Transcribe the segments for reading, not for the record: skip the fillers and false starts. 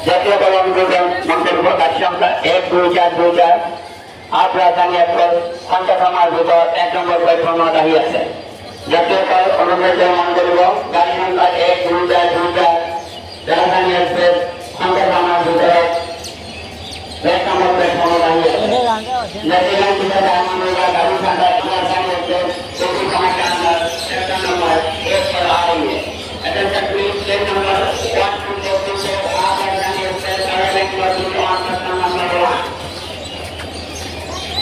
জাতীয় বলন মন্তব্য কাজ সংখ্যা 12424 আট রাজধানী এক্সপ্রেস পঞ্চসমার ভিতর 1 নম্বর প্ল্যাটফর্মত আহি আছে। জাতীয় অনুমোদিত মন্তব্য গাড়ী সংখ্যা 12424 রাজধানী এক্সপ্রেস পঞ্চসমার ভিতর 1 নম্বর প্ল্যাটফর্মত আহি আছে। জাতীয় গাড়ী সংখ্যা রাজধানী এক্সপ্রেস চৌকি সমাজের আন্দার 1 নম্বর 1 पर आ रही है। Attention please, train number 1246 आप राजधानी express arriving platform number 1.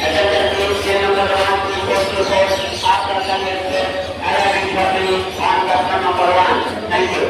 Attention please, train number 1246 आप राजधानी express arriving platform number 1. Thank you.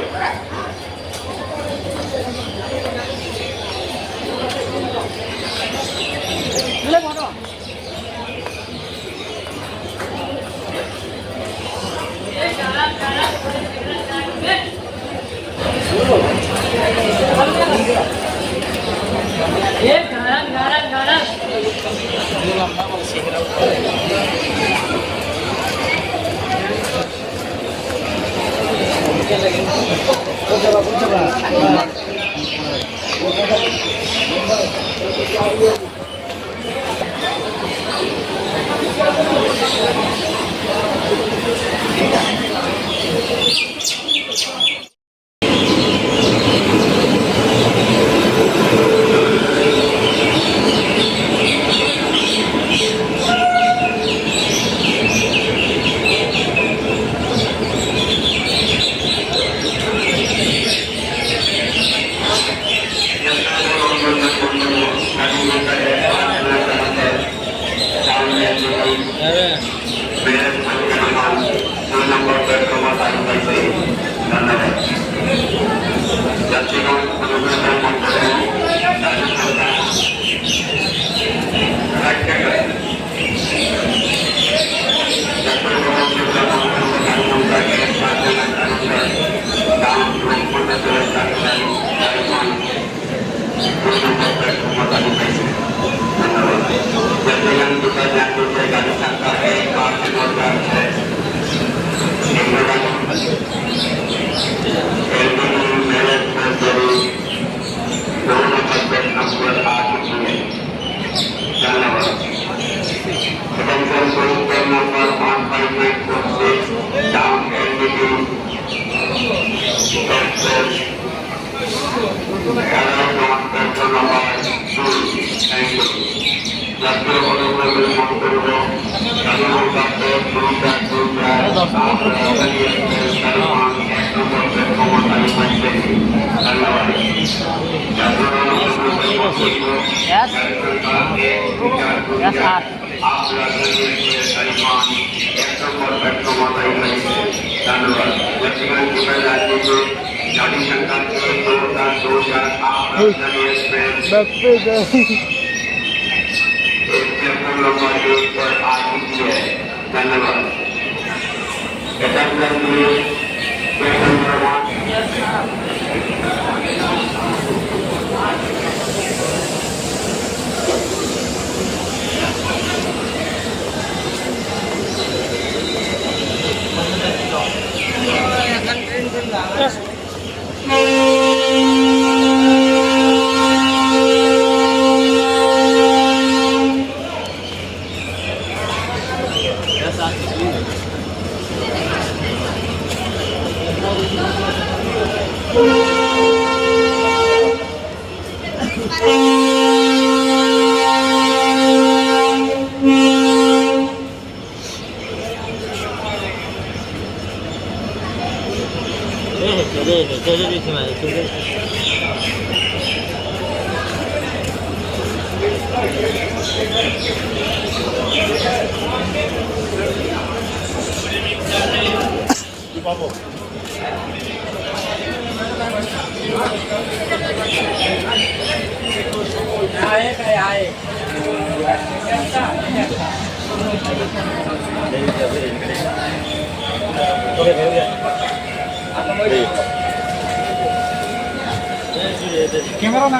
Camera ना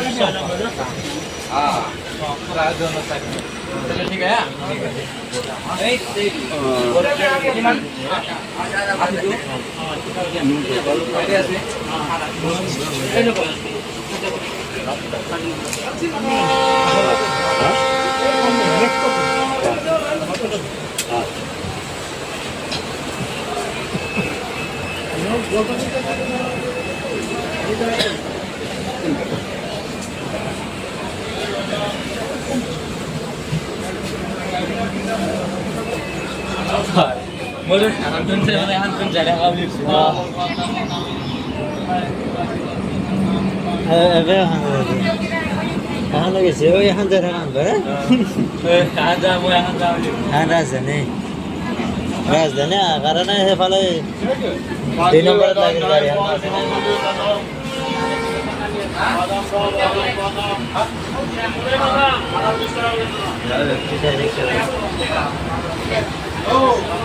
हाँ ठीक है Boleh, hantun saya boleh hantun jadi habis. Ebe lagi sih, oh yang hantar ber? Ada mau yang ada. Razdani, karena ini kalau di nomor lagi dari Oh.